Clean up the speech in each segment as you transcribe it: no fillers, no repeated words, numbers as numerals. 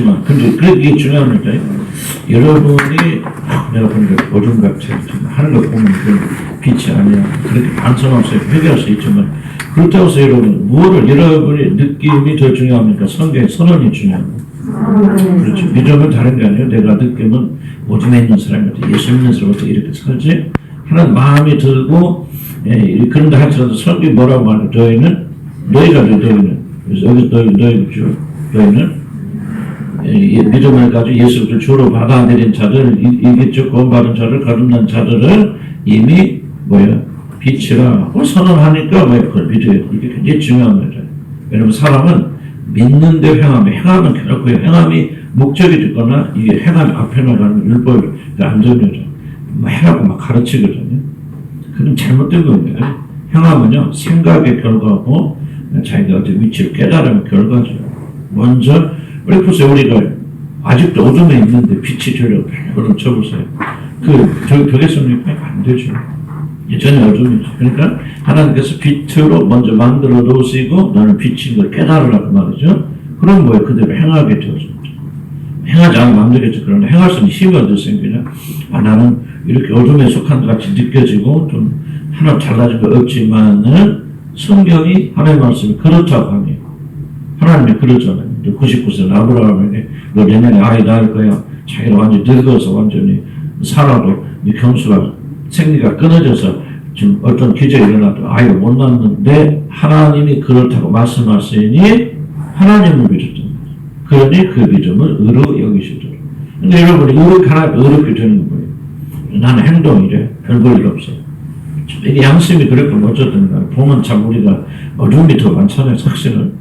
근데 그게 중요합니다. 여러분이 내가 보니까 오줌같이 하는 거 보면 그 빛이 아니야. 그렇게 반성하면서 회개할 수 있지만 그렇다고 해서 여러분 무엇을 여러분의 느낌이 더 중요합니까? 성경의 선언이 중요합니다. 그렇죠. 믿음은 다른 게 아니에요. 내가 느낌은 오줌에 있는 사람한테 예수 믿는 사람한테 이렇게 살지 하는 마음이 들고 그런데 할지라도 성경이 뭐라고 말해요? 너희는 그래서 여기 너희는 믿음을 가지고 예수를 주로 받아들인 자들, 이겠죠. 구원받은 자를 거듭난 자들을 이미 빛이라 선언하니까 그걸 믿어요. 이게 굉장히 중요한 거죠. 왜냐면 사람은 믿는데 행함은 결코 행함이 목적이 됐거나 이게 행함 앞에 나가는 율법이 안 됩니다. 행하고 막 가르치거든요. 그건 잘못된 겁니다. 행함은요 생각의 결과고 자기가 어떤 위치를 깨달은 결과죠. 먼저 우리 보세요. 우리가 아직도 어둠에 있는데 빛이 전혀 별로 쳐보세요. 되겠습니까? 안 되죠. 전혀 어둠이죠. 그러니까 하나님께서 빛으로 먼저 만들어 놓으시고 너는 빛인 걸 깨달으라고 말이죠. 그럼 그대로 행하게 되었습니다. 행하지 않으면 안 되겠죠. 그런데 행할 수 있는 힘이 어디서 생기냐? 나는 이렇게 어둠에 속한 것 같이 느껴지고 좀 하나 달라진 거 없지만은 성경이 하나님의 말씀이 그렇다고 하네요. 하나님이 그러잖아요. 99세 아브라함에게 너 내년에 아이 낳을 거야. 자기가 완전히 늙어서 완전히 살아도 네 경수가 생리가 끊어져서 지금 어떤 기적이 일어나도 아이가 못 낳는데 하나님이 그렇다고 말씀하시니 하나님을 믿었던 거예요. 그러니 그 믿음을 의로 여기시더라고요. 근데 여러분이 의롭게 되는 거예요. 나는 행동이래. 별 볼 일 없어. 이게 양심이 그렇게 어쩌든가 보면 참 우리가 어둠이 더 많잖아요. 사실은.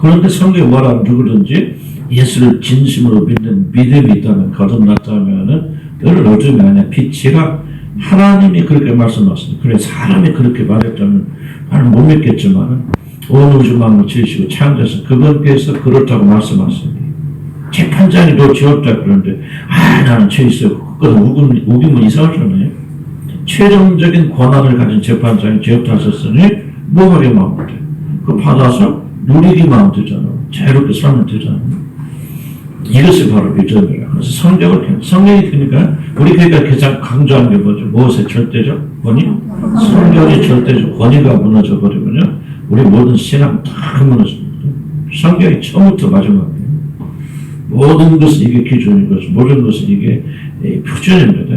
그런데 성경에 뭐라고 누구든지 예수를 진심으로 믿는 믿음이 있다면 거듭났다면은 너는 어둠이 아니야 빛이라 하나님이 그렇게 말씀하셨습니다. 그래 사람이 그렇게 말했다면 나는 못 믿겠지만 온 우주만을 지으시고 창조하신 그분께서 그렇다고 말씀하셨습니다. 재판장이 너 지었다 그러는데 나는 죄 있어요. 그건 우기면 이상하잖아요. 최종적인 권한을 가진 재판장이 지었다 하셨으니 뭐 하게 마음 돼. 그거 받아서 누리기만 하면 되잖아. 자유롭게 살면 되잖아. 이것이 바로 믿음이라. 그래서 성경이 그러니까 우리 교회가 가장 강조하는 게 뭐죠? 무엇의 절대적 권위? 성경의 절대적 권위가 무너져 버리면요, 우리 모든 신앙 다 무너집니다. 성경이 처음부터 마지막이에요. 모든 것은 이게 기준인 것이, 모든 것은 이게 표준입니다.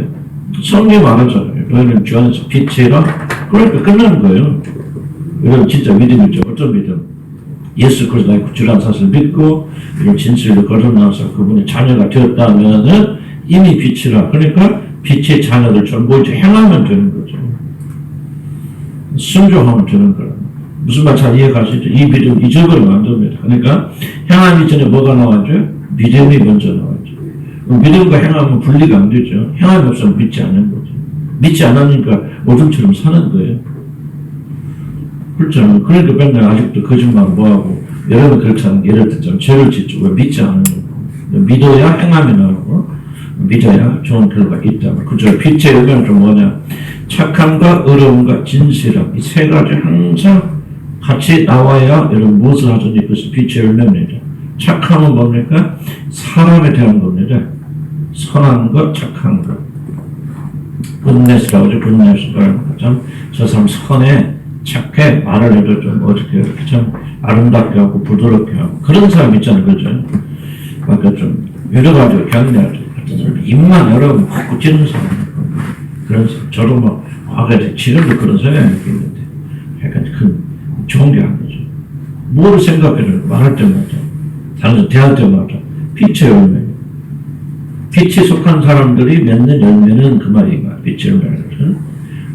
성경이 말하잖아요. 너희는 주 안에서 빛이라. 그러니까 끝나는 거예요. 이건 진짜 믿음이죠. 어떤 믿음? 예수 그리스도 나의 구주라는 사실을 믿고 이런 진실로 거듭나서 그분의 자녀가 되었다면은 이미 빛이라. 그러니까 빛의 자녀들 전부 이제 행하면 되는 거죠. 순종하면 되는 거라. 무슨 말 잘 이해가시죠? 이 믿음 잊어버리면 안 됩니다. 그러니까 행함이 전에 뭐가 나와죠? 믿음이 먼저 나와죠. 믿음과 행함은 분리가 안 되죠. 행함이 없으면 믿지 않는 거죠. 믿지 않으니까 어둠처럼 사는 거예요. 그렇잖아요. 그러니까 맨날 아직도 거짓말 뭐하고 여러분 그렇잖아요. 예를 들자면 죄를 짓죠. 왜 믿지 않는 거. 믿어야 행함이 나오고 믿어야 좋은 결과가 있다. 그죠? 빛의 의미는 좀 뭐냐? 착함과 의로움과 진실함 이 세 가지 항상 같이 나와야 여러분 무엇을 하든지 그것이 빛의 의미입니다. 착함은 뭡니까? 사람에 대한 겁니다. 선한 것, 착한 것. 굿네스라고 하죠. 굿네스가 참 저 사람 선해 착해 말을 해도 좀 어떻게 참 아름답게 하고 부드럽게 하고 그런 사람 있잖아요. 그죠? 그러니까 좀 여러 가지로 격려하죠. 입만 여러 번 확 꽂히는 사람 그런 사람 저도 뭐 과거에 지금도 그런 생각이 있는데 약간 그 좋은 게 아니죠. 뭐를 생각해도 말할 때마다 다른 대할 때마다 빛의 열매 빛에 속한 사람들이 맺는 열매는 그 말이가 빛의 열매거든.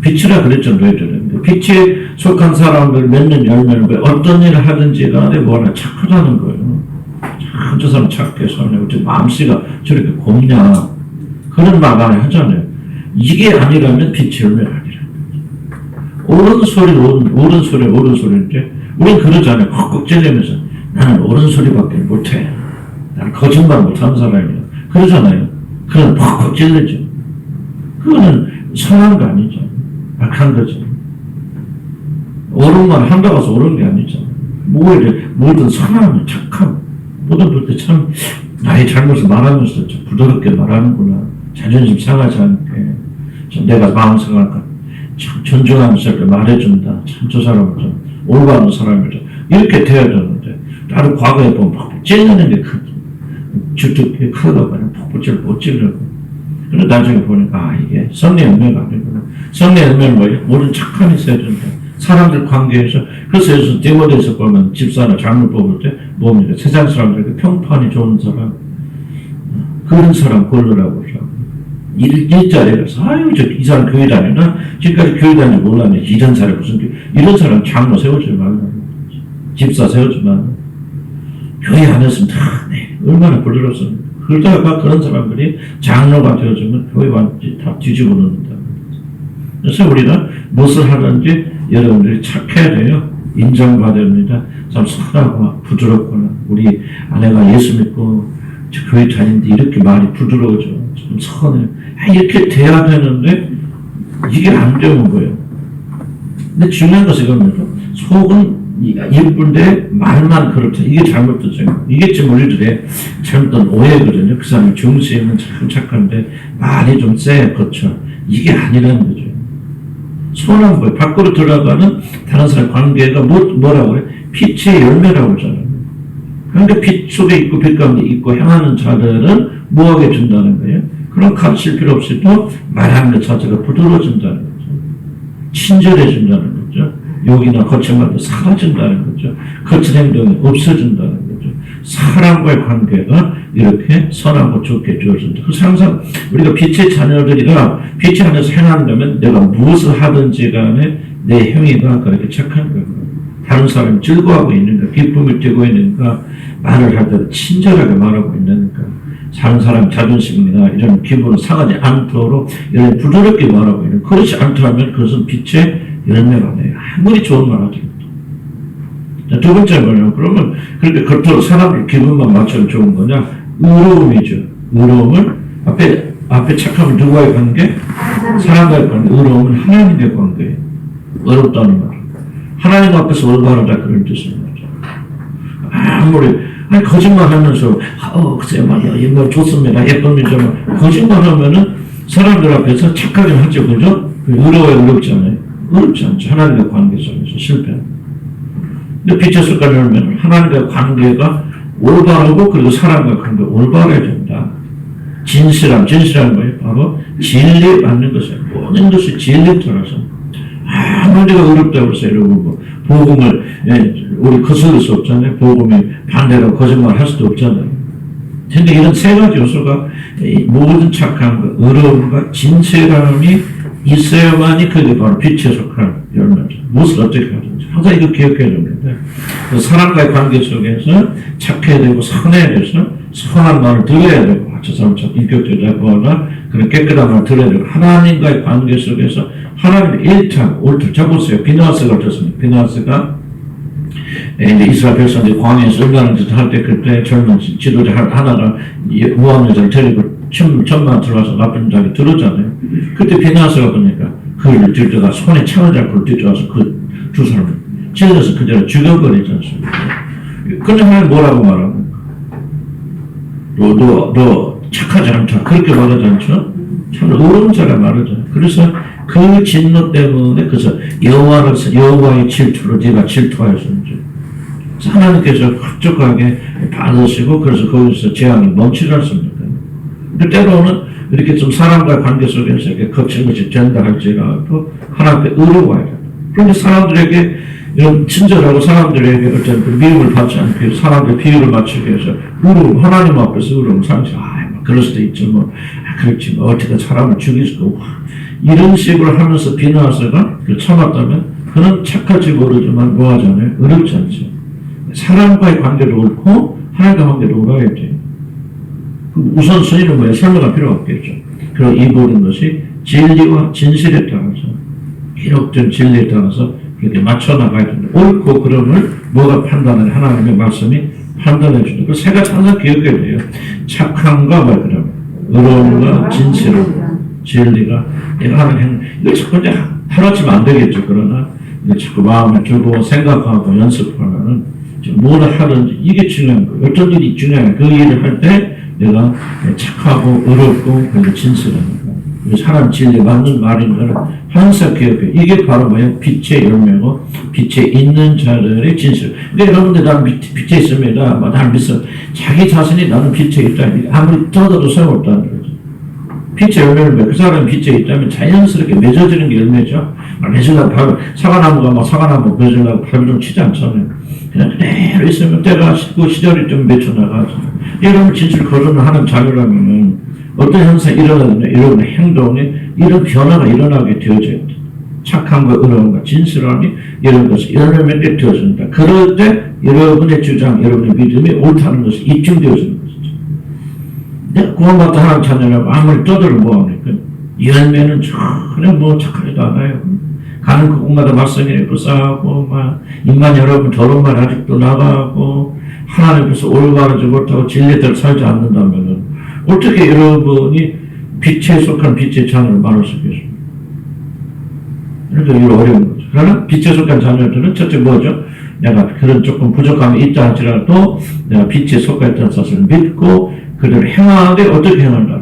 빛이라 그랬죠. 너희들은 빛에 속한 사람들 맺는 열매는 어떤 일을 하든지 간에 뭐나 착하다는 거예요. 참 저 사람 착해 선해 어째 마음씨가 저렇게 곱냐 그런 말 안에 하잖아요. 이게 아니라면 빛의 열매가 아니라 옳은 소리인데 우린 그러잖아요. 헉헉 찔리면서 나는 옳은 소리밖에 못해. 나는 거짓말 못하는 사람이야. 그러잖아요. 그건 헉헉 찔리죠. 그거는 선한 거 아니죠. 악한 거죠. 옳은 말 한다고 해서 옳은 게 아니죠. 모든 선함, 착함, 모든 볼 때 참 나의 잘못을 말하면서 좀 부드럽게 말하는구나. 자존심 상하지 않게. 좀 내가 마음 상할까. 참 존중하면서 이렇게 말해준다. 참 저 사람은 좀 올바른 사람이다. 이렇게 돼야 되는데, 나도 과거에 보면 막 찔리는 게 주특기 크다고 그냥 폭포질 못 찔려고. 그런데 나중에 보니까, 이게 성례 연매가 아니구나. 성례 연매는 뭐예요? 모든 착함이 있어야 된다. 사람들 관계에서, 그래서 여기서 디모데에서 보면 집사나 장로 뽑을 때 뭡니까? 세상 사람들에게 평판이 좋은 사람, 그런 사람 고르라고 그러죠. 일자리에 가서, 아유, 이 사람 교회 다니나? 지금까지 교회 다니지 몰랐네. 이런 사람 이런 사람 장로 세우지 말라고. 집사 세우지 말라고. 교회 안 했으면 다, 네, 얼마나 부드럽습니까? 그러다가 그런 사람들이 장로가 되어주면 교회 완전히 다 뒤집어 놓는다. 그래서 우리가 무엇을 하든지 여러분들이 착해야 돼요. 인정받아야 됩니다. 참 선하고 부드럽구나. 우리 아내가 예수 믿고 교회 다니는데 이렇게 말이 부드러워져. 좀 선해. 이렇게 돼야 되는데 이게 안 되는 거예요. 근데 중요한 것은 이겁니다. 속은 예쁜데 말만 그렇다. 이게 잘못되죠. 이게 지금 우리들의 잘못된 오해거든요. 그 사람이 중심은 참 착한데 말이 좀 세, 거쳐. 이게 아니라는 거죠. 선한 거예요. 밖으로 들어가는 다른 사람 관계가 뭐라고 그래? 빛의 열매라고 하잖아요. 그러니까 빛 속에 있고 빛 가운데 있고 향하는 자들은 뭐하게 준다는 거예요? 그럼 가르칠 필요 없이 또 말하는 것 자체가 부드러워진다는 거죠. 친절해진다는 거죠. 욕이나 거친 말도 사라진다는 거죠. 거친 행동이 없어진다는 거죠. 사람과의 관계가 이렇게 선하고 좋게 되어진다. 그래서 항상 우리가 빛의 자녀들이라 빛의 안에서 행한다면 내가 무엇을 하든지 간에 내 행위가 그렇게 착한 거예요. 다른 사람이 즐거워하고 있는가, 기쁨을 띠고 있는가, 말을 할 때 친절하게 말하고 있는가, 다른 사람 자존심이나 이런 기분을 상하지 않도록 이런 부드럽게 말하고 있는, 그렇지 않다면 그것은 빛의 열매가 돼요. 아무리 좋은 말 하더라도. 두 번째 뭐냐면, 그러면 그렇게 겉으로 사람들 기분만 맞추면 좋은 거냐? 의로움이죠. 의로움을, 앞에 착함은 누구와의 관계? 사람과의 관계. 의로움은 하나님과의 관계예요. 어렵다는 말. 하나님 앞에서 올바르다 그런 뜻입니다. 아무리 거짓말 하면서 글쎄 말이야 이거 좋습니다 예쁩니다 거짓말 하면은 사람들 앞에서 착하게 하죠. 그죠? 의로워야 어렵잖아요. 어렵지 않죠. 하나님과 관계 속에서 실패합니다. 근데 빛의 습관을 하면 하나님과 관계가 올바르고 그리고 사람과 관계가 올바르게 된다. 진실함 뭐예요? 바로 진리에 맞는 것이에요. 모든 것이 진리에 따라서 아무리가 어렵다고 해서 여러분 복음을 우리 거스를 수 없잖아요. 복음이 반대로 거짓말 할 수도 없잖아요. 근데 이런 세 가지 요소가 모든 착함과 의로움과 진실함이 있어야만이 그게 바로 빛에 속한 열매죠. 무엇을 어떻게 하든지 항상 이거 기억해야 됩니다. 사람과의 관계 속에서 착해야 되고 선해야 돼서 선한 말을 들어야 되고 저 사람 참 인격적이라거나 그런 깨끗한 말을 들어야 되고 하나님과의 관계 속에서 하나님의 일탈, 올탈. 자 보세요. 비나스가 어떻습니까? 비나스가 이제 이스라엘 백성들이 광야에서 얼마나 짓을 할 때 그때 젊은 지도자 하나가 모함 여자를 데리고 천만 들어와서 나쁜 자기 들었잖아요. 그때 비나스가 보니까 그를 들다가 손에 창을 잡고 들어와서 그 두 사람을 찔러서 그대로 죽여버리지 않습니까? 근데 하나님 뭐라고 말합니까? 너 착하지 않다. 그렇게 말하지 않죠? 참 어려운 자가 말하죠. 그래서 그 진노 때문에 그래서 여호와의 질투로 네가 질투하였는지 하나님께서 흡족하게 받으시고 그래서 거기서 재앙이 멈추지 않습니까? 근데 때로는 이렇게 좀 사람과 관계 속에서 이렇게 거친 것이 된다 할지라도 하나님께 의로워야 돼요. 그런데 사람들에게 이런 친절하고 사람들에게 어떤 그 미움을 받지 않게 사람들 비율을 맞추기 위해서 의로움, 하나님 앞에서 의로움 상시 그럴 수도 있죠. 그렇지 어떻게 사람을 죽일 수도 없고 이런 식으로 하면서 비나스가 참았다면 그는 착할지 모르지만 뭐하잖아요. 어렵지 않죠. 사람과의 관계도 옳고 하나님과 관계도 옳아야 돼요. 우선순위는 뭐예요? 설명할 필요가 없겠죠. 그리고 이 모든 것이 진리와 진실에 따라서 기록된 진리에 따라서 그렇게 맞춰나가야 된다. 옳고 그름을 뭐가 판단하는 하나님의 말씀이 판단해 주는 그 세 가지 항상 기억해야 돼요. 착함과 그럼 의로움과 진실함, 진리가 내가 하는 행 이거 자꾸 하루아침에 안 되겠죠. 그러나 자꾸 마음을 두고 생각하고 연습하면은 뭐를 하든지 이게 중요한 거예요. 어떤 일이 중요해. 그 일을 할 때 내가 착하고 의롭고 그리고 진실한 거. 사람 진리에 맞는 말인 거는 항상 기억해. 이게 바로 뭐야? 빛의 열매고 빛에 있는 자들의 진실. 근데 여러분들 나는 빛에 있습니다. 나는 믿어. 자기 자신이 나는 빛에 있다. 아무리 떠들어도 소용없다는 거죠. 빛의 열매를 그 사람이 빛에 있다면 자연스럽게 맺어지는 게 열매죠. 맺으려고 사과나무가 막 사과나무 맺으려고 발을 좀 치지 않잖아요. 그냥 그대로 있으면 때가 그 시절이 좀 맺혀나가죠. 여러분 진실 거론을 하는 자료라면 어떤 현상이 일어나느냐, 여러분의 행동에 이런 변화가 일어나게 되어져야 돼. 착함과 의로움과 진실함이 이런 것을 열매맺게 되어진다. 그럴 때 여러분의 주장, 여러분의 믿음이 옳다는 것이 입증되어지는 것이죠. 내가 구원받다 하나님 자녀라고 아무리 떠들어 뭐합니까? 열매는 전혀 뭐 착하지도 않아요. 가는 곳마다 말썽이 있고 싸우고 막 입만 여러분 더러운 말 아직도 나가고 하나님께서 올바르지 못하고 진리대로 살지 않는다면 어떻게 여러분이 빛에 속한 빛의 자녀를 말할 수 있겠습니까? 그러니까 이거 어려운 거죠. 그러나 빛에 속한 자녀들은 첫째 뭐죠? 내가 그런 조금 부족함이 있다 할지라도 내가 빛에 속했다는 사실을 믿고 그들을 행하되 어떻게 행한다?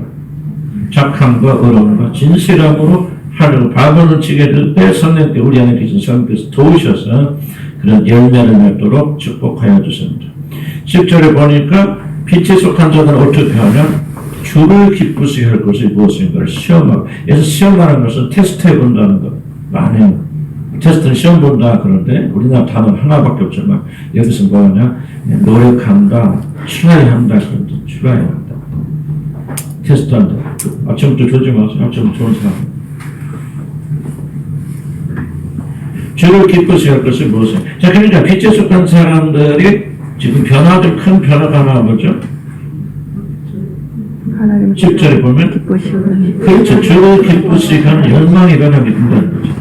착함과 의로움과 진실함으로 하려고 발버둥 치게 될 때 성령께 우리 안에 계신 성령께서 도우셔서 그런 열매를 맺도록 축복하여 주십니다. 10절에 보니까 빛에 속한 자들은 어떻게 하냐? 주를 기쁘시게 할 것이 무엇인가를 시험하고. 그래서 시험하는 것은 테스트해 본다는 것. 많아요. 테스트는 시험 본다 그런데 우리나라 단어 하나밖에 없지만 여기서 뭐하냐? 노력한다, 트라이한다 그런 뜻. 트라이한다. 테스트한다. 아침부터 조지 마세요. 아침부터 좋은 사람. 주를 기쁘시게 할 것이 무엇이냐? 자, 그러니까 빛에 속한 사람들이 지금 변화들 큰 변화가 나오죠. 10절에 보면 그렇죠. 주를 기쁘시게 하는 열망이 변하게 된다는 거죠.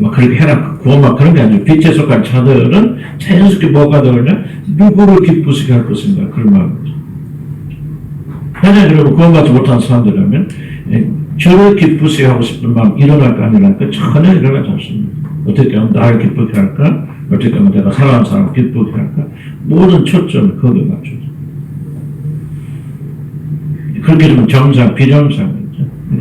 막 그렇게 해라 구원막 그런 게 아니고 빛에 속한 자들은 자연스럽게 뭐가 되느냐? 누구를 기쁘시게 할 것인가 그런 마음이죠. 현재 여러분 구원받지 못한 사람들이라면 주를 기쁘시게 하고 싶은 마음 일어날까 안 일어날까 전혀 일어나지 않습니다. 어떻게 하면 나를 기쁘게 할까? 어떻게 하면 내가 사랑하는 사람을 기쁘게 할까? 모든 초점을 거기에 맞추죠. 그렇게 되면 정상, 비정상이죠.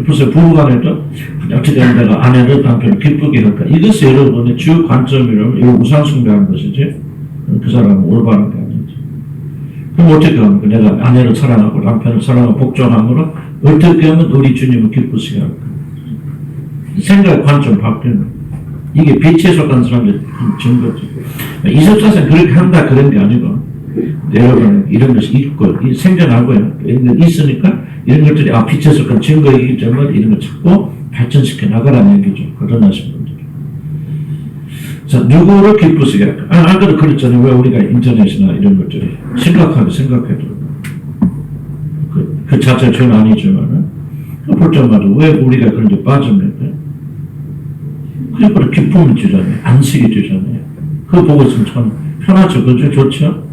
벌써 부부간에도 어떻게 하면 내가 아내를 남편을 기쁘게 할까? 이것이 여러분의 주 관점이라면 이거 우상숭배하는 것이지 그 사람은 올바른 게 아니죠. 그럼 어떻게 합니까? 내가 아내를 사랑하고 남편을 사랑하고 복종함으로 어떻게 하면 우리 주님을 기쁘시게 할까? 생각 관점 바뀌는 이게 빛에 속한 사람들의 증거죠. 이석사는 그렇게 한다 그런 게 아니고 여러분 이런 것이 있고 생겨나고요. 이런 게 있으니까 이런 것들이 빛에 속한 증거이기 때문에 이런 걸 찾고 발전시켜 나가라는 얘기죠. 거듭나신 분들. 자, 누구를 기쁘시게 할까? 아까도 그랬잖아요. 왜 우리가 인터넷이나 이런 것들이 심각하게 생각해도 그 자체가 전 아니지만은 볼 때마다 왜 우리가 그런 데 빠집니까? 그러니까 기쁨을 주잖아요. 안식이 주잖아요. 그거 보고 있으면 참 편하죠. 그죠? 좋죠?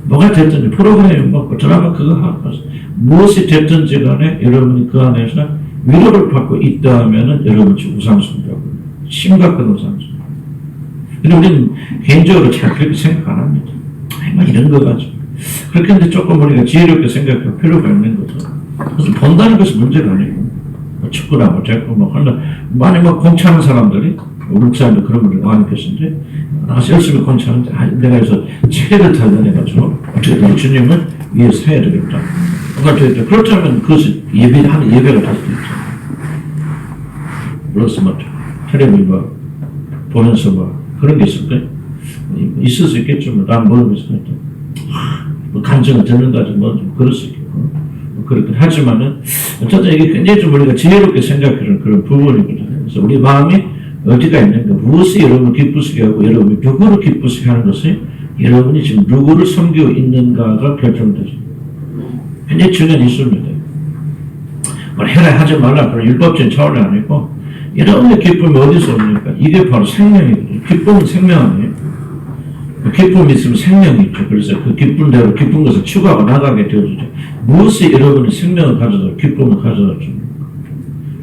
뭐가 됐든지 프로그램이 먹고 드라마 그거 하고 무엇이 됐든지 간에 여러분이 그 안에서 위로를 받고 있다 하면은 여러분 지금 우상숭배하고 심각한 우상숭배. 근데 우리는 개인적으로 잘 그렇게 생각 안 합니다. 막 이런 거 가지고. 그렇게 하는데 조금 우리가 지혜롭게 생각할 필요가 있는 거죠. 그래서 본다는 것이 문제가 아니고 축구나 뭐 자꾸 뭐 하나 많이 뭐 공차하는 사람들이 우리 사람들 그런 분들 많이 계신데 나가서 열심히 공차하는데 내가 여기서 체력을 단련해가지고 어떻게 주님을 위해서 해야 되겠다. 그렇다면 그것이 예배하는 예배가 될 수도 있죠. 그래서 뭐 텔레비전 뭐 보면서 뭐 그런 게 있을 거예요. 있을 수 있겠지만 난 모르겠어요. 뭐 감정을 듣는다든지 뭐 좀 그럴 수 있겠고 뭐 그렇긴 하지만은 어쨌든 이게 굉장히 좀 우리가 지혜롭게 생각하는 그런 부분이거든요. 그래서 우리 마음이 어디가 있는가, 무엇이 여러분을 기쁘시게 하고 여러분이 누구를 기쁘시게 하는 것이 여러분이 지금 누구를 섬기고 있는가가 결정되죠. 굉장히 중요한 이슈입니다. 뭘 해라 하지 말라 그런 율법적인 차원이 아니고 여러분의 기쁨이 어디서 옵니까? 이게 바로 생명이거든요. 기쁨은 생명 아니에요. 기쁨이 있으면 생명이 있죠. 그래서 그 기쁨대로 기쁜 것을 추구하고 나가게 되어주죠. 무엇이 여러분의 생명을 가져다 기쁨을 가져다 줍니까?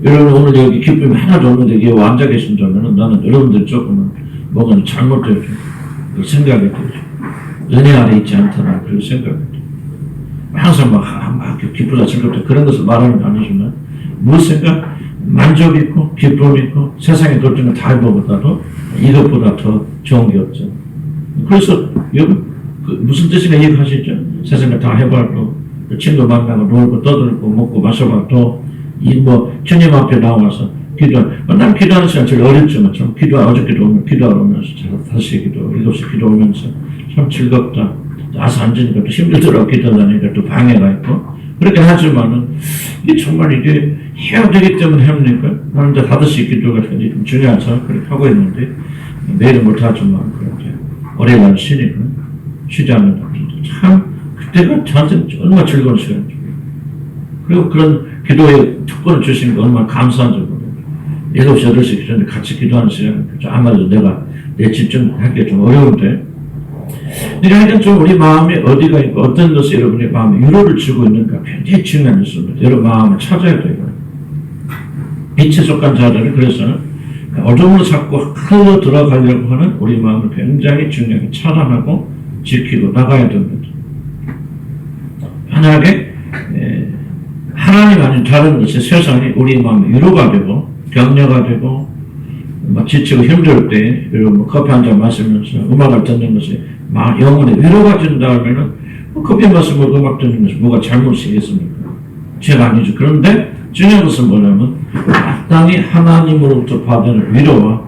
여러분 오늘 여기 기쁨이 하나도 없는데 여기 앉아 계신다면 나는 여러분들 조금은 뭔가 잘못되죠. 그 생각이 들죠. 은혜 아래 있지 않더라. 그 생각이 들죠. 항상 막 기쁘다 즐겁다 그런 것을 말하는 건 아니지만 무엇인가 만족 있고 기쁨 있고 세상에 돌지는 다 해보보다도 이것보다 더 좋은 게 없죠. 그래서 무슨 뜻인가 이해하시죠? 세상에 다 해봐도 친구 만나고 놀고 떠들고 먹고 마셔봐도 주님 앞에 나와서 난 기도하는 시간 제일 어렵지만 참 어저께도 오면 기도하러 오면서 다시 기도 7시 기도 오면서 참 즐겁다. 와서 앉으니까 또 힘들더라고 기도하니까 또 방해가 있고 그렇게 하지만은 이게 정말 이게 해야 되기 때문에 합니까? 나는 이제 5시 기도가 굉장히 중요해서 그렇게 하고 있는데 매일은 못하지만 그렇게 오래간 쉬니까 쉬지 않는다. 참 그때가 저한테는 얼마나 즐거운 시간이죠. 그리고 그런 기도의 특권을 주신 거 얼마나 감사한지 모르겠어요. 7시, 8시 기도하는데 같이 기도하는 시간 아마도 내가 내 집중하기가 좀 어려운데 하여간 좀 우리 마음에 어디가 있고 어떤 것이 여러분의 마음에 위로를 주고 있는가 굉장히 중요한 것입니다. 여러분 마음을 찾아야 돼요. 빛에 속한 자들은 그래서 어둠으로 자꾸 흘러 들어가려고 하는 우리 마음을 굉장히 중요하게 차단하고 지키고 나가야 됩니다. 만약에 하나님 아닌 다른 것이 세상이 우리 마음에 위로가 되고 격려가 되고 지치고 힘들 때 여러분 커피 한 잔 마시면서 음악을 듣는 것이 영혼에 위로가 된다면은 커피 마시고 음악 듣는 것이 뭐가 잘못이겠습니까? 죄가 아니죠. 그런데 중요한 것은 뭐냐면 마땅히 하나님으로부터 받은 위로와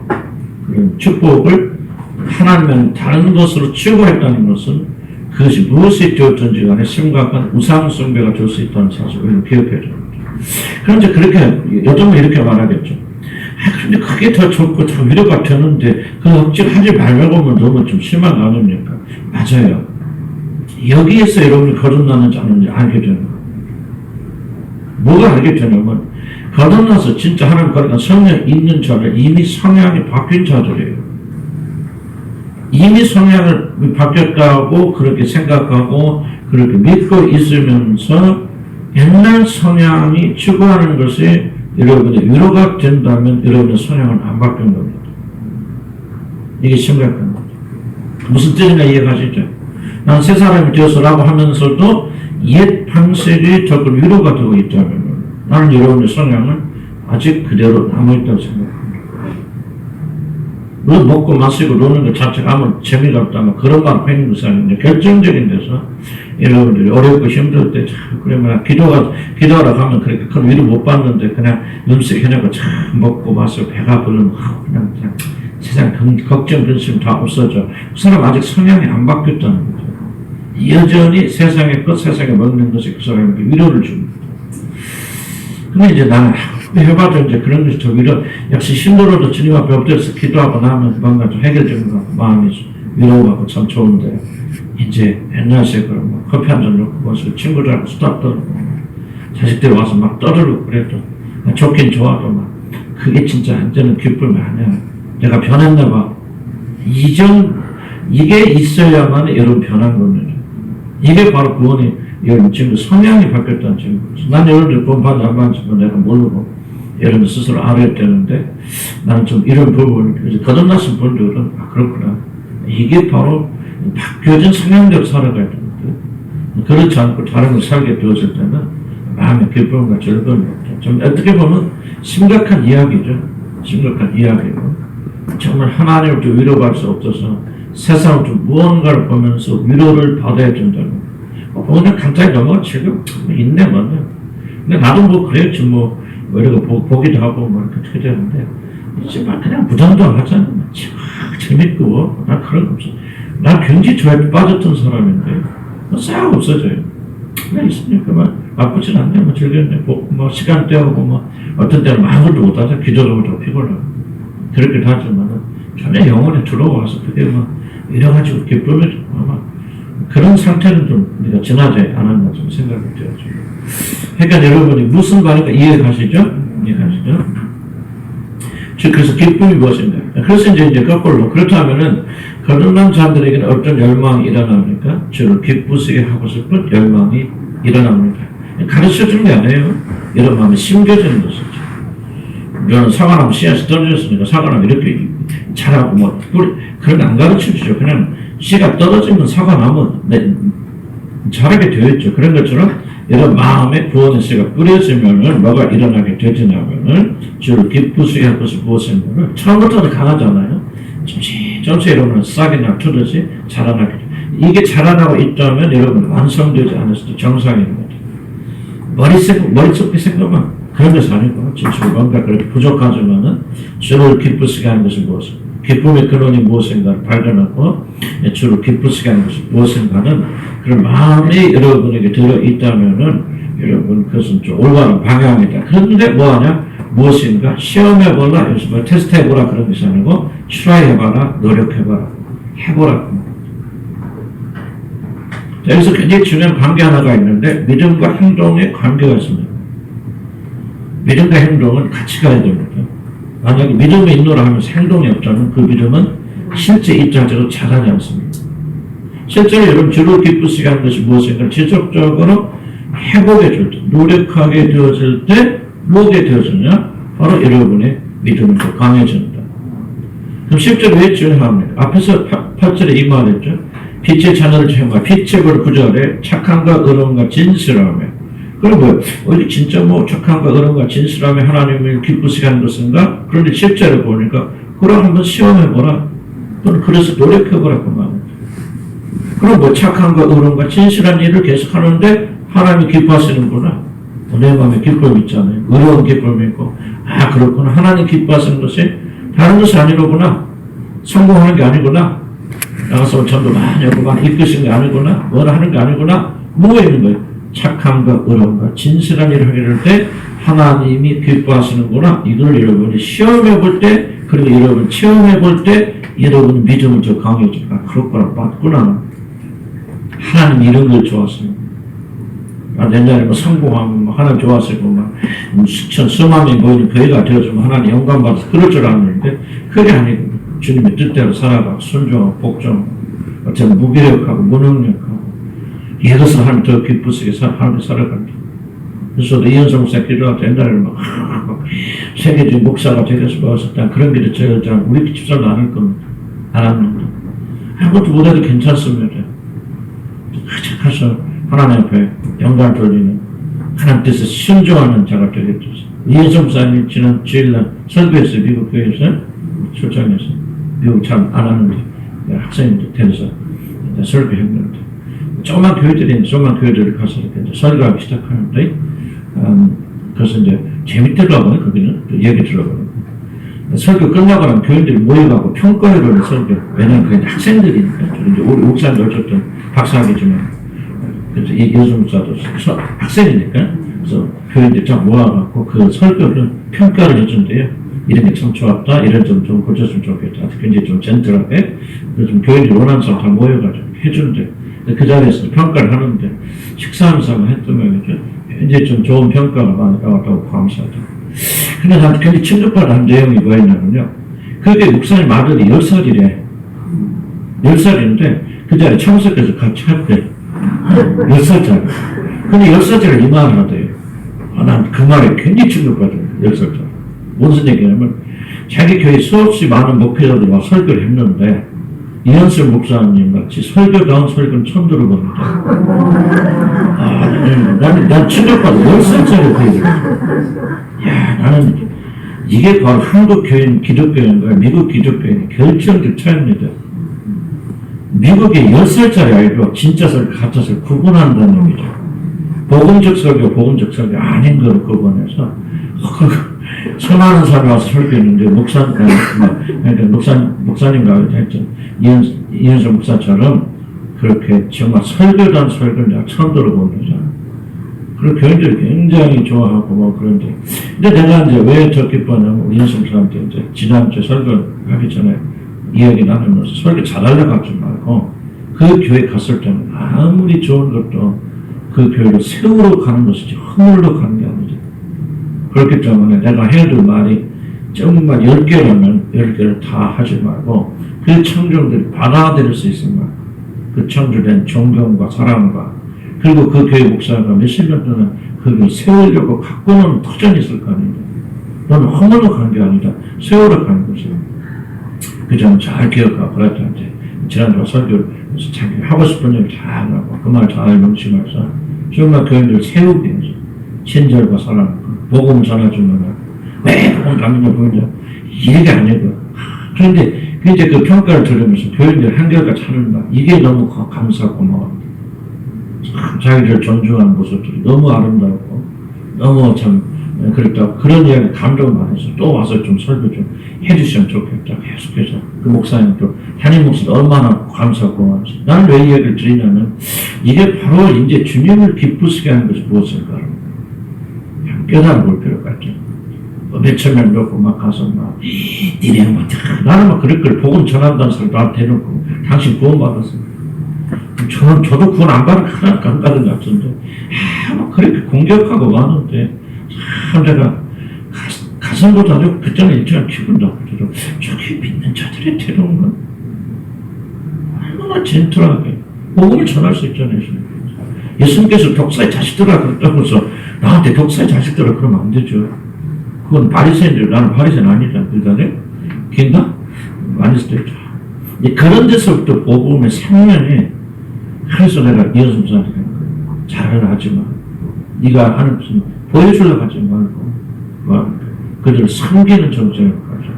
그런 축복을 하나님은 다른 것으로 추구했다는 것은 그것이 무엇이 되었든지 간에 심각한 우상숭배가 될 수 있다는 사실을 기억해야 됩니다. 그런데 그렇게 요즘은 이렇게 말하겠죠. 근데 그게 더 좋고 더 위로가 되는데 그 억지로 하지 말라고 하면 너무 좀 심한 거 아닙니까? 맞아요. 여기에서 여러분이 거듭나는지 아닌지 알게 되는 거예요. 뭐가 알게 되냐면 거듭나서 진짜 하나님 거룩한 성령 있는 자들 이미 성향이 바뀐 자들이에요. 이미 성향을 바뀌었다고 그렇게 생각하고 그렇게 믿고 있으면서 옛날 성향이 추구하는 것이 여러분의 위로가 된다면 여러분의 성향은 안 바뀐 겁니다. 이게 심각한 겁니다. 무슨 뜻인가 이해가시죠? 난 새 사람이 되어서라고 하면서도 옛 방식이 조금 위로가 되고 있다면 나는 여러분의 성향은 아직 그대로 남아있다고 생각합니다. 물론 먹고 마시고 노는 것 자체가 아무 재미가 없다면 그런 말 하는 것이 아닌데 결정적인 데서 여러분들이 어렵고 힘들 때 참 그러면 기도하러 가면 그렇게 큰 위로 못 받는데 그냥 음식 해내고 참 먹고 마시고 배가 부르면 그냥 세상 걱정 근심 다 없어져. 그 사람 아직 성향이 안 바뀌었다는 거죠. 여전히 세상의 것 세상에 먹는 것이 그 사람에게 위로를 줍니다. 근데 이제 나는 해봐도 이제 그런 것이 더 위로, 역시 힘들어도 주님 앞에 엎드려서 기도하고 나면 뭔가 좀 해결되는 것 같고 마음이 위로하고 참 좋은데 이제 옛날식으로 뭐 커피 한 잔 놓고 와서 친구들하고 수다 떨고 자식들 와서 막 떠들고 그래도 좋긴 좋아도 막 그게 진짜 완전한 기쁨이 아니야. 내가 변했나 봐. 이게 있어야만 여러분 변한 겁니다. 이게 바로 구원이 여러분 지금 성향이 바뀌었다는 증거죠. 난 여러분들 구원 받지 안 받는지 내가 모르고 여러분 스스로 알아야 되는데 나는 좀 이런 부분을 거듭나신 분들은 그렇구나. 이게 바로 바뀌어진 성향대로 살아가야 되는데 그렇지 않고 다른 걸 살게 되었을 때는 마음의 기쁨과 즐거움이 없죠. 좀 어떻게 보면 심각한 이야기죠. 심각한 이야기고 정말 하나님을 좀 위로받을 수 없어서 세상을 무언가를 보면서 위로를 받아야 된다는 오늘 간단히 넘어치고 있네 뭐네. 근데 나도 뭐 그래야지 뭐 이렇게 보기도 하고 뭐 이렇게 되는데 이제 막 그냥 부담도 안 하잖아. 재밌고 나 그런 거 없어. 나 굉장히 좋아해 빠졌던 사람인데 싹 없어져요. 그냥 있으니까 막 바쁘진 않네. 뭐 즐겼네. 뭐 시간 때우고 뭐 어떤 때는 아무것도 못하자 기도도 못하고 피곤하고 그렇게 하지만 전에 영혼에 들어와서 그게 막 이래가지고 기쁨이 아마 그런 상태는 좀 우리가 지나지 않았나 좀 생각이 되어죠. 그러니까 여러분이 무슨 말인가 이해가시죠? 이해가시죠? 즉 그래서 기쁨이 무엇인가? 그래서 이제 거꾸로 그렇다면은 거듭난 자들에게는 어떤 열망이 일어납니까? 주를 기쁘시게 하고 싶은 열망이 일어납니다. 가르쳐 주는 게 아니에요. 여러분 마음에 심겨지는 것이죠. 너는 사과나무 씨앗이 떨어졌으니까 사과나무 이렇게 잘하고 뭐 그런 거 안 가르쳐주죠. 그냥 씨가 떨어지면 사과 나면 자라게 되어 있죠. 그런 것처럼 이런 마음의 구원의 씨가 뿌려지면은 뭐가 일어나게 되냐면은 주를 기쁘시게 할 것을 무엇인가를 처음부터는 강하잖아요. 점차 이러면 싹이 나투듯이 자라나게 돼요. 이게 자라나고 있다면 여러분 완성되지 않았을 때 정상인 거죠. 머릿속에 생각만 그런 것이 아니고 진짜로 뭔가 그렇게 부족하지만은 주를 기쁘시게 하는 것은 무엇인가, 기쁨의 근원이 무엇인가를 발견하고 주를 기쁘시게 하는 것이 무엇인가는 그런 마음이 여러분에게 들어있다면은 여러분 그것은 좀 올바른 방향이다. 그런데 뭐하냐? 무엇인가 시험해보라, 여기서 뭐 테스트해보라 그런 것이 아니고 트라이해봐라, 노력해봐라, 해보라. 여기서 굉장히 중요한 관계 하나가 있는데 믿음과 행동의 관계가 있습니다. 믿음과 행동은 같이 가야 됩니다. 만약에 믿음이 있노라 하면서 행동이 없다면 그 믿음은 실제 입장적으로 자라지 않습니다. 실제로 여러분 주를 기쁘시게 하는 것이 무엇인가 지속적으로 해보게 될 때, 노력하게 되어질 때 뭐게 되어지냐? 바로 여러분의 믿음이 더 강해진다. 그럼 실제로 왜 중요합니까? 앞에서 8절에 이 말했죠. 빛의 자녀를 체험하 빛의 그 구절에 착함과 의로움과 진실함에 그럼 뭐예요? 어디 진짜 뭐 착함과 의로움과 진실함에 하나님을 기쁘시게 하는 것인가? 그런데 실제로 보니까 그럼 한번 시험해보라 또는 그래서 노력해보라 그 말입니다. 그럼 뭐 착함과 의로움과 진실한 일을 계속 하는데 하나님이 기뻐하시는구나. 내 마음에 기쁨이 있잖아요. 의로운 기쁨이 있고 아 그렇구나. 하나님 기뻐하시는 것이 다른 것이 아니로구나. 성공하는 게 아니구나. 나가서 전도 많이 하고 막 이끄신 게 아니구나. 뭐라 하는 게 아니구나. 뭐가 있는 거예요? 착함과 의로움과 진실한 일을 하게 될 때 하나님이 기뻐하시는구나. 이걸 여러분이 시험해 볼 때 그리고 여러분 체험해 볼 때 여러분 믿음을 더 강해져. 아 그럴 거라 맞구나. 하나님 이런 걸 좋아하시는 옛날에 뭐 성공하면 뭐 하나님 좋아하시고 막 수만 명이 모이는 교회가 되어주면 하나님 영광 받아서 그럴 줄 알았는데 그게 아니고 주님의 뜻대로 살아가고 순종하고 복종 어쩌면 무기력하고 무능력하고 이것을 하나님 더 기쁘시게 하나님 살아갑니다. 그래서 이현성 목사 기도할 때 옛날에 막 세계적인 목사가 되겠어 보았었다. 그런 길을 저였잖아. 우리 집사도 안 할 겁니다. 안 합니다. 아무것도 못해도 괜찮습니다. 가서 하나님 앞에 영광을 돌리는 하나님 뜻에 순종하는 자가 되겠죠. 이현성 목사님 지난 주일날 설교했어요. 미국 교회에서 출장해서 미국 잘 안 하는데 학생들 데려서 설교했는데 조그만 교회들이 가서 이렇게 설교하기 시작하는데 그래서 이제 재밌더라고요. 거기는 또 얘기 들어보니까 설교 끝나고 나면 교인들이 모여가고 평가를 하는 설교. 왜냐면 그게 학생들이니까 이제 우리 목사님도 어쨌든 박사학위지만 그래서 이 여성목사도 학생이니까 그래서 교인들이 쫙 모아갖고 그 설교를 평가를 해준대요. 이런 게 참 좋았다. 이런 점 좀 고쳤으면 좋겠다. 굉장히 좀 젠틀하게 좀 교인들이 원하는 사람 다 모여가지고 해준대. 그 자리에서 평가를 하는데 식사하면서 했더니 굉장히 좀 좋은 평가가 많이 나왔다고 감사하죠. 근데 나한테 굉장히 충격받은 내용이 뭐였냐면요. 그게 목사님 아들이 10살이래. 10살인데 그 자리에 참석해서 같이 할때 10살짜리. 근데 10살짜리 이 말을 하대요. 난 그 말에 굉장히 충격받아요. 10살짜리. 무슨 얘기냐면 자기 교회 수없이 많은 목회자들이 와 설교를 했는데 이현슬 목사님 같이 설교다운 설교는 처음 들어봅니다. 난 충격받아. 10살짜리 그 얘기를 야, 나는 이게 바로 한국 교인 기독교인과 미국 기독교인의 결정적 차이입니다. 미국의 10살짜리 아이도 진짜 설교, 가짜 설교 구분한다는 얘기죠. 복음적 설교, 복음적 설교 아닌 걸 구분해서 수많은 사람이 와서 설교했는데 목사님과 하여튼 이현수 목사처럼 그렇게 정말 설교단 설교를 내가 처음 들어본 거잖아. 그리고 교인들이 굉장히 좋아하고 뭐 그런데 근데 내가 이제 왜 더 기뻐하냐면 이현수 목사한테 이제 지난주에 설교하기 전에 이야기 나누면서 설교 잘하려고 하지 말고 그 교회 갔을 때는 아무리 좋은 것도 그 교회를 세우러 가는 것이지 허물러 가는 게 아니지. 그렇기 때문에 내가 해야 될 말이 정말 10개라면 10개를 다 하지 말고 그 청중들이 받아들일 수 있으면 그 청주된 존경과 사랑과 그리고 그 교회 목사가 몇십 년 동안 그걸 세우려고 갖고는 터전이 있을 거 아닙니까? 너는 허물러 가는 게 아니다. 세우러 가는 것이야. 그 점 잘 기억하고 그랬던데 지난주 설교를 자기 하고 싶은 일 잘 하고 그 말 잘 명심해서 정말 교인들 세우기 위해서 친절과 사랑 복음 전해주면 왜 복음 담는 보이냐 이게 아니고 그런데 이제 그 평가를 들으면서 교인들 한결같이 찾는 말 이게 너무 감사하고 고마워. 자기를 존중하는 모습들이 너무 아름다웠고 너무 참 그랬다고 그런 이야기 감동을 많이 해서 또 와서 좀 설교 좀 해주시면 좋겠다 계속해서 그 목사님도 담임 목사도 얼마나 감사하고 고마운지 나는 왜 이 얘기를 드리냐면 이게 바로 이제 주님을 기쁘시게 하는 것이 무엇일까 깨달아 볼 필요가 있죠. 몇천 명 놓고 막 가서 막 니네 뭐 나는 막 그럴 걸 복음 전한다는 사람 나한테 대놓고 당신 구원 받았어. 저도 구원 안 받은 것 같은데 막 그렇게 공격하고 많은데 참 내가 가슴보다 아주 그전에 일정한 기분 나쁘더라도 저기 믿는 자들의 태도는 얼마나 젠틀하게 복음을 전할 수 있잖아요. 예수님께서 독사의 자식들아 그랬다면서 나한테 독사의 자식들아 그러면 안 되죠. 그건 바리새인들 나는 바리새인 아니잖아. 그러다네 걔인가? 아닐 수도 있죠. 그런 데서부터 복음의 상면에 그래서 내가 이현숙 사한테 잘을 하지 마. 네가 하는 것은 보여주려고 하지 말고 그들을 섬기는 정책을 가져.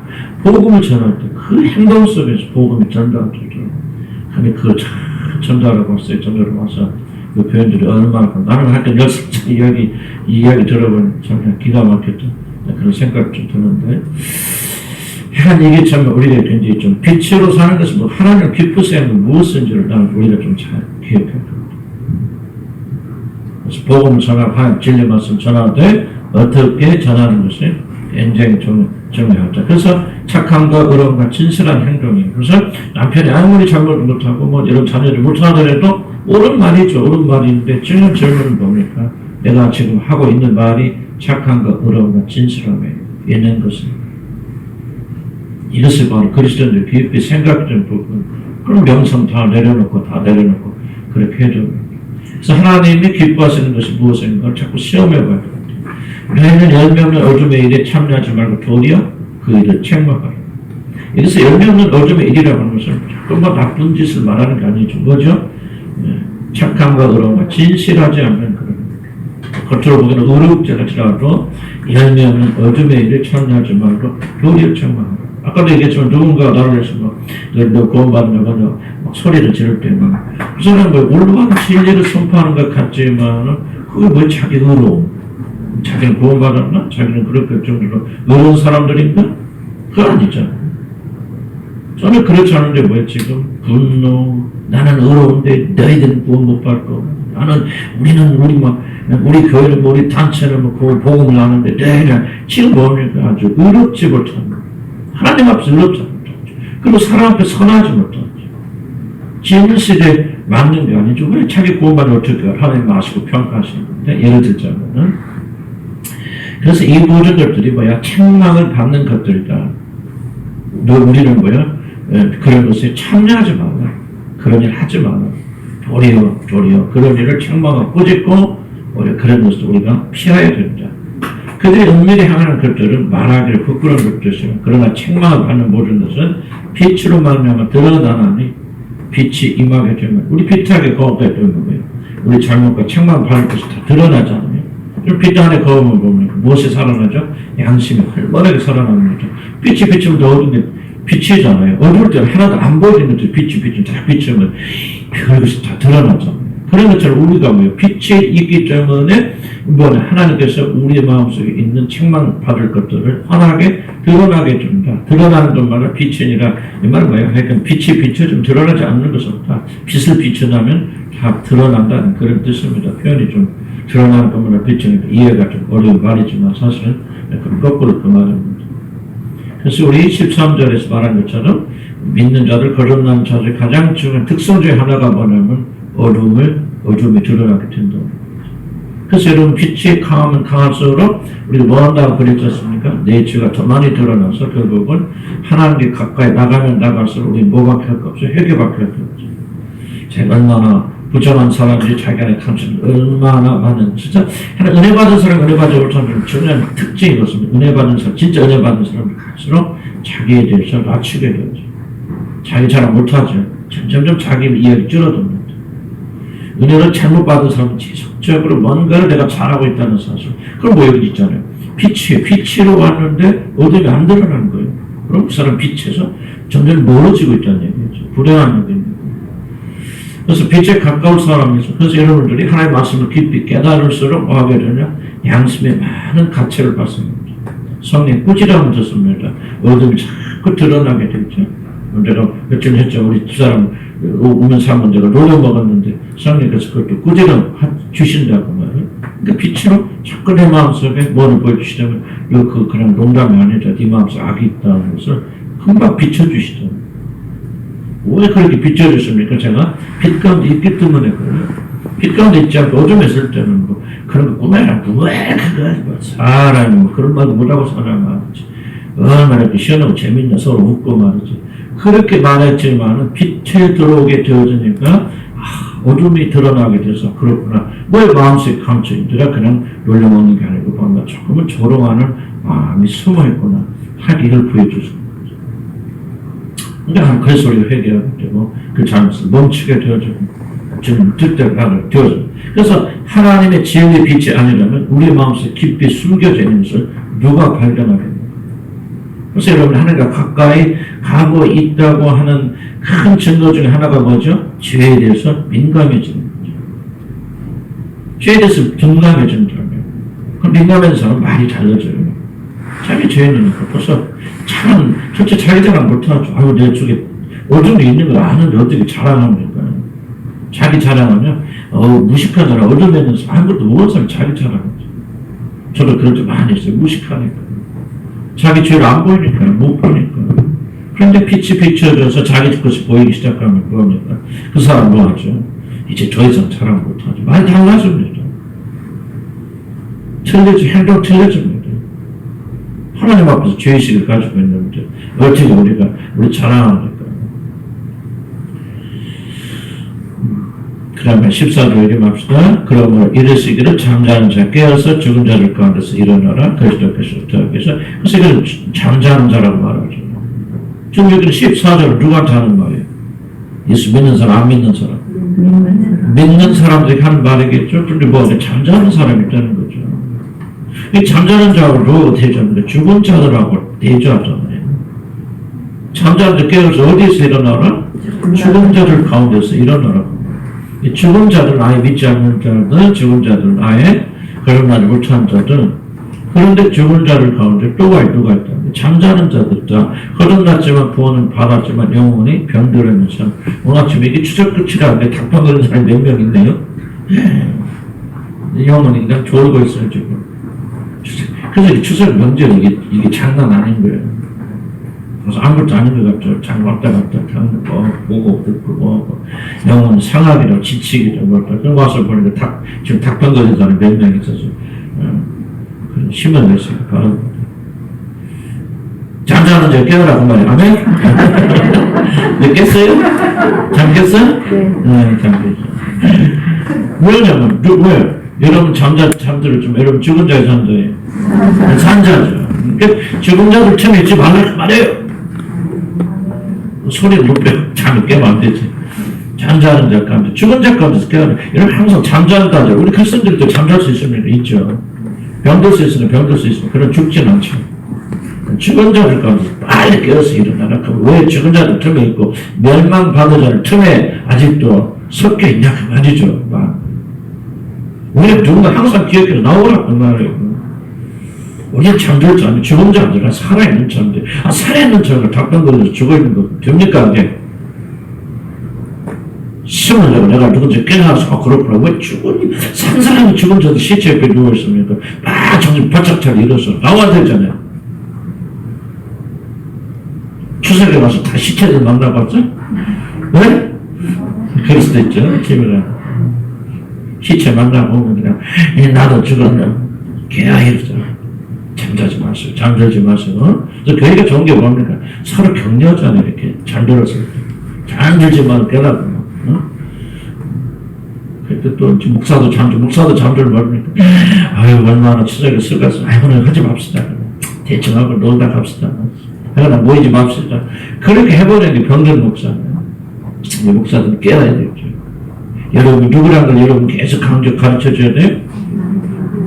복음을 전할 때 그 행동 속에서 복음이 전달되죠. 근데 그 전달하고 왔어요. 전달하고 와서 그 표현들이 얼마나 나는 하여튼 이 이야기 들어보니 참 기가 막혔다. 그런 생각이 좀 드는데 하나님 이게 참 우리가 굉장히 좀 빛으로 사는 것은 뭐 하나님을 기쁘게 하는 건 무엇인지를 나는 우리가 좀 잘 기억해야 됩니다. 그래서 복음을 전하고 진리 말씀 전할 때 어떻게 전하는 것이 굉장히 중요하다. 그래서 착함과 의로움과 진실한 행동이에요. 그래서 남편이 아무리 잘못을 못하고 뭐 이런 자녀를 못하더라도 옳은 말이죠. 옳은 말인데 지금 질문을 보니까 내가 지금 하고 있는 말이 착함과 의로움과 진실함에 있는 것입니다. 이것을 바로 그리스도인들이 깊이 생각된 부분 그런 명성 다 내려놓고 그렇게 해줍니다. 그래서 하나님이 기뻐하시는 것이 무엇인가를 자꾸 시험해봐야 됩니다. 우리는 열매 없는 어둠의 일에 참여하지 말고 도리어 그 일을 책망하라. 여기서 열매 없는 어둠의 일이라고 하는 것은 조금만 나쁜 짓을 말하는 게 아니죠. 뭐죠? 착함과 의로움과 진실하지 않는 그런 겉으로 보기에는 의롭지라도 열매 없는 어둠의 일에 참여하지 말고 도리어 책망하라. 아까도 얘기했지만 누군가 나를 위해서 너 구원받으면 막 소리를 지를 때는 그 사람은 올바른 진리를 선포하는 것 같지만 그게 뭐 자기 의로움 자기는 구원받았나? 자기는 그렇게 정도로 의로운 사람들인가? 그거 아니잖아. 저는 그렇지 않은데 왜 지금 분노 나는 의로운데 너희들은 구원 못 받고 우리 교회는 우리 단체는 그 복음을 하는데 내가 지금 뭡니까? 아주 의롭지 못한 거. 하나님 앞에서 의롭지 못하죠. 그리고 사람 앞에 선하지 못하죠. 지금 시대에 맞는 게 아니죠. 왜 자기 구원받으면 어떻게 하나님 아시고 평가하시는 건데 예를 들자면은 그래서 이 모든 것들이 뭐야? 책망을 받는 것들이다. 우리는 뭐야? 그런 것에 참여하지 말라. 그런 일 하지 말라. 도리어 그런 일을 책망하고 꾸짖고 그런 것을 우리가 피해야 된다. 그들이 은밀히 향하는 것들은 말하기를 부끄러운 것이지만 그러나 책망을 받는 모든 것은 빛으로 말미암아 드러나나니 빛이 임하게 되면 우리 빛하게 거룩하게 되는 거예요. 우리 잘못과 책망을 받을 것이 다 드러나잖아요. 그럼 빛 안에 거울을 보면 무엇이 살아나죠? 양심이 활발하게 살아납니다. 빛이 비치면 더 어두운데 빛이잖아요. 어두울 때는 하나도 안 보이는데 빛이 다 비치면 그것이 다 드러나잖아요. 그런 것처럼 우리가 뭐예요? 빛이 있기 때문에 하나님께서 우리의 마음속에 있는 책망받을 것들을 환하게 드러나게 준다. 드러나는 것만을 빛이니라. 이 말은 뭐예요? 그러니까 빛이 비춰지면 드러나지 않는 것은 없다. 빛을 비춰나면 다 드러난다는 그런 뜻입니다. 표현이 좀 드러나는 것만을 비추니까 이해가 좀 어려운 말이지만 사실은 거꾸로 그 말입니다. 그래서 우리 13절에서 말한 것처럼 믿는 자들, 거듭난 자들 가장 중요한 특성 중에 하나가 뭐냐면 어둠이 드러나게 된다. 그래서 여러분 빛이 강하면 강할수록 우리가 뭐 한다고 그랬었습니까? 내 죄가 더 많이 드러나서 결국은 하나님께 가까이 나가면 나갈수록 우리 뭐밖에 할 거 없어요? 회개밖에 할 거 없어요. 제가 얼마나 부정한 사람들이 자기 안에 감추는 얼마나 많은 진짜 은혜 받은 사람 은혜 받지 못하는 사람 중요한 특징이 그렇습니다. 은혜 받은 사람 진짜 은혜 받은 사람이 갈수록 자기에 대해서 낮추게 되죠. 자기 자랑 못하죠. 점점 자기 이야기 줄어듭니다. 은혜를 잘못 받은 사람은 지속적으로 뭔가를 내가 잘하고 있다는 사실. 그럼 뭐 여기 있잖아요. 빛으로 왔는데 어둠이 안 드러나는 거예요. 그럼 그 사람 빛에서 점점 멀어지고 있다는 얘기죠. 불행한 얘기입니다. 그래서 빛에 가까운 사람이죠. 그래서 여러분들이 하나님의 말씀을 깊이 깨달을수록 뭐 하게 되냐? 양심의 많은 가치를 받습니다. 성령 꾸지람을 듣습니다. 어둠이 자꾸 드러나게 되죠. 내가 며칠 했죠. 우리 두 사람 오면서 한번 내가 놀려 먹었는데 성령께서 그것도 꾸지람 주신다고 말이에요. 그러니까 빛으로 자꾸 내 마음속에 뭐를 보여주시냐면 그냥 농담이 아니라 네 마음속에 악이 있다는 것을 금방 비춰주시잖아요. 왜 그렇게 비춰주십니까? 제가 빛 가운데 있기 때문에 그래요. 빛 가운데 있지 않고 어둠에 있을 때는 뭐 그런 거 꾸며라. 왜 그거 사람이 뭐 그런 말도 못하고 사나 말이지. 얼마나 시원하고 재밌냐 서로 웃고 말이지. 그렇게 말했지만은 빛에 들어오게 되어지니까 어둠이 드러나게 돼서 그렇구나. 뭐 마음속에 감춰있더라. 그냥 놀려먹는 게 아니고 뭔가 조금은 조롱하는 마음이 숨어있구나. 하기를 보여주신 거죠. 그러니까 그래서 우리가 회개하게 되고 그 잘못을 멈추게 되어지고 지금 득대하게 되어집니다. 그래서 하나님의 지혜의 빛이 아니라면 우리의 마음속에 깊이 숨겨져 있는 것을 누가 발견하겠는가. 그래서 여러분 하나님과 가까이 가고 있다고 하는 큰 증거 중에 하나가 뭐죠? 죄에 대해서 민감해지는 거죠. 죄에 대해서 민감해진다면 그럼 민감한 사람은 말이 달라져요. 자기 죄니까 벌써 첫째 자기 자랑 못하죠. 아유 내 쪽에 어둠이 있는 걸 아는데 어떻게 자랑합니까? 자기 자랑하면 무식하더라. 어둠에 있는 사람 아무것도 모르는 사람이 자기 자랑하죠. 저도 그런 적 많이 있어요. 무식하니까. 자기 죄를 안 보이니까, 못 보니까. 그런데 빛이 비춰져서 자기 것이 보이기 시작하면 그럽니까? 그 사람 뭐 하죠? 이제 더 이상 자랑 못 하죠. 많이 달라집니다. 행동 틀려집니다. 하나님 앞에서 죄의식을 가지고 있는데, 어떻게 우리 자랑합니까? 그 다음에 14절 읽어봅시다. 그러므로 이르시기를 잠자는 자 깨어서 죽은 자들 가운데서 일어나라. 그리스도께서 그래서 이건 잠자는 자라고 말하죠. 지금 여기는 14절은 누구한테 하는 말이에요? 예수 믿는 사람, 안 믿는 사람? 믿는 사람들이 하는 말이겠죠. 근데 뭐 잠자는 사람이 있다는 거죠. 이 잠자는 자하고 누가 대조합니까? 죽은 자들하고 대조하잖아요. 잠자는 자 깨어서 어디서 일어나라? 죽은 자들 가운데서 일어나라. 죽은 자들은 아예 믿지 않는 자들, 죽은 자들은 아예 거듭나지 못한 자들. 그런데 죽은 자들 가운데 누가 있다. 잠자는 자들다. 거듭났지만 구원은 받았지만 영혼이 병들어 있는 사람. 오늘 아침에 이게 추적 끝이라는데 닭방거리는 사람이 몇 명 있네요. 영혼이 그냥 졸고 있어요 지금. 그래서 추석 명절 이게 장난 아닌 거예요. 그래서 아무것도 아닌 것 같죠. 장 왔다 갔다 하는 거, 보고, 듣고, 영혼 상하기로 지치기로, 그럼 와서 보니까 지금 닭방거리는 사람이 몇 명 있어서, 힘을 냈어요. 바로. 잠자는 자 깨어라고 말이에요. 아멘? 네, 깼어요? 잠 깼어요? 네, 잠 깼어요. 왜냐면, 왜? 여러분 잠들을 좀, 여러분 죽은 자의 산자예요. 산자죠. 그러니까 죽은 자들 틈에 있지 말라 말이에요. 소리를 높여 잠을 깨면 안 되지. 잠자는 자 가운데, 죽은 자 가운데서 깨어나. 여러분 항상 잠자는다죠. 우리 크리스천들도 잠잘 수 있습니다. 있죠. 병들 수 있으면 병들 수 있으면 그런 죽진 않죠. 죽은 자들 가운데서 빨리 깨어서 일어나라. 그럼 왜 죽은 자들 틈에 있고 멸망받은 자들 틈에 아직도 섞여 있냐 그 말이죠. 우리는 누군가 항상 기억해서 나오라 그 말이에요. 우리는 잠들지 않는 죽은 자 아니라 살아있는 자인데 살아있는 자가 닭방거리에서 죽어있는 거 됩니까? 그게 시험을 내가 누군지 깨어나서 그렇구나. 왜 산 사람이 죽은 자도 시체 옆에 누워있습니까? 막 정신 바짝 잘 일어서 나와야 되잖아요. 추석에 와서 다 시체들 만나봤어? 왜? 그럴 수도 있죠. 집에가 시체 만나보면 그냥 나도 죽었네. 걔야 이러죠. 잠자지 마세요. 잠들지 마세요. 그래서 그 얘기가 좋은 게 뭡니까? 서로 격려하잖아요. 이렇게 잠들었을 때. 잠들지 말고 깨라고. 그때 또 목사도 잠들 말입니까? 아유 얼마나 추석에 쓰겠어. 아유 오늘 하지 맙시다. 대충 하고 놀다 갑시다. 그러나 모이지 맙시다. 그렇게 해버리는 게 병든 목사는. 목사들은 깨어야 되죠. 여러분 누구란 걸 여러분 계속 가르쳐줘야 돼요.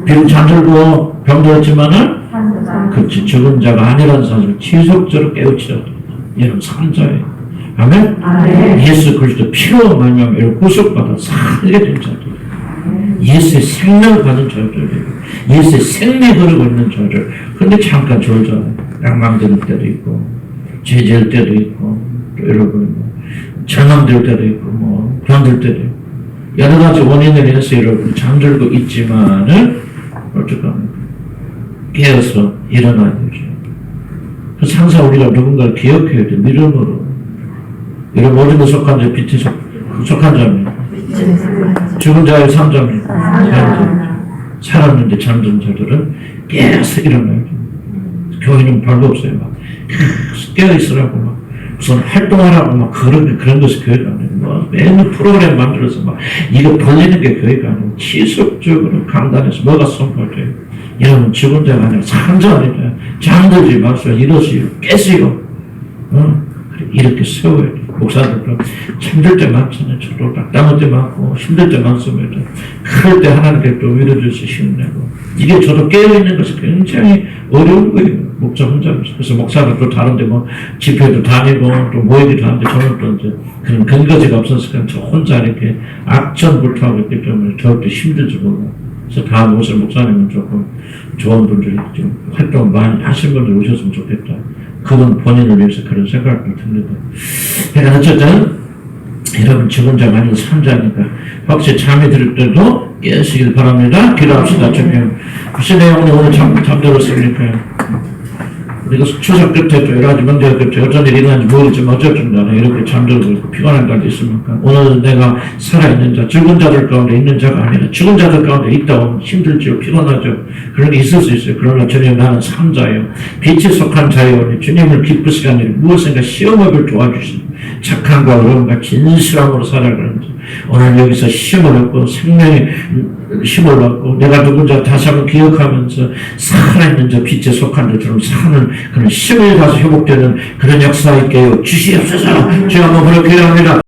비록 잠들고 병들었지만은 그렇지 죽은 자가 아니라는 사실을 지속적으로 깨우치라. 여러분 산자예요. 아멘? 예수 그리스도 피로 말미암아 이렇게 구속받아 살게 된 자들. 예수의 생명을 가진 자들. 예수의 생명이 흐르고 있는 자들. 근데 잠깐 졸잖아요. 낭망될 때도 있고 죄질 때도 있고 또 여러분 절망될 때도 있고 뭐 병들 때도 있고 여러 가지 원인을 인해서 여러분 잠들고 있지만은 어떡합니까? 깨어서 일어나야 되죠. 그래서 항상 우리가 누군가를 기억해야 돼. 믿음으로. 이런 모든 것 속한 자, 빛에 속한 자입니다. 죽은 자의 산자입니다. 살았는데 잠든 자들은 깨어서 일어나야 돼. 교회는 별거 없어요. 막 깨어있으라고 막 무슨 활동하라고 막 그런 것이 교회가 아니에요. 뭐 매일 프로그램 만들어서 막 이거 벌리는 게 교회가 아니에요. 지속적으로 강단에서 뭐가 선포돼요. 여러분 죽은 자가 아니라 산자입니다. 잠들지 마세요. 일어서요. 깨세요. 이렇게 세워야 돼요. 목사들은 힘들 때 많잖아요. 저도 딱딱할 때 많고 힘들 때 많습니다. 그럴 때 하나님께 또 위로주셔서 힘내고 이게 저도 깨어있는 것이 굉장히 어려운 거예요. 목사 혼자. 그래서 목사들 또 다른데 뭐 집회도 다니고 또 모이기도 하는데 저는 또 이제 그런 근거지가 없었으니까 저 혼자 이렇게 악전불투하고 있기 때문에 저도 힘들지 몰라요. 그래서 다음 오실 목사님은 조금 좋은 분들이 좀 활동 많이 하신 분들 오셨으면 좋겠다. 그건 본인을 위해서 그런 생각을 듭니다. 그러니까 어쨌든 여러분 죽은 자가 아닌 산자니까 혹시 잠이 들 때도 깨시길 바랍니다. 기도합시다. 주님 혹시 내가 오늘 잠들었습니까? 우리가 추석 끝에 또 여러 가지 문제가 끝에 어떤 일이 있는지 모르겠지만 어쨌든 간에 이렇게 잠들고 있고 피곤한 날도 있습니까? 오늘은 내가 살아있는 자, 죽은 자들 가운데 있는 자가 아니라 죽은 자들 가운데 있다고 힘들죠, 피곤하죠. 그런 게 있을 수 있어요. 그러나 주님 나는 산자예요. 빛에 속한 자요. 주님을 기쁘시게 하니 무엇인가 시험을 도와주시는 착함과 어려움과 진실함으로 살아가는지 오늘 여기서 힘을 얻고 생명의 힘을 얻고 내가 누군지 다시 한번 기억하면서 살아있는 자 빛에 속한 자처럼 사는 그런 힘을 가서 회복되는 그런 역사 있게 주시옵소서. 제가 한번 그렇게 합니다.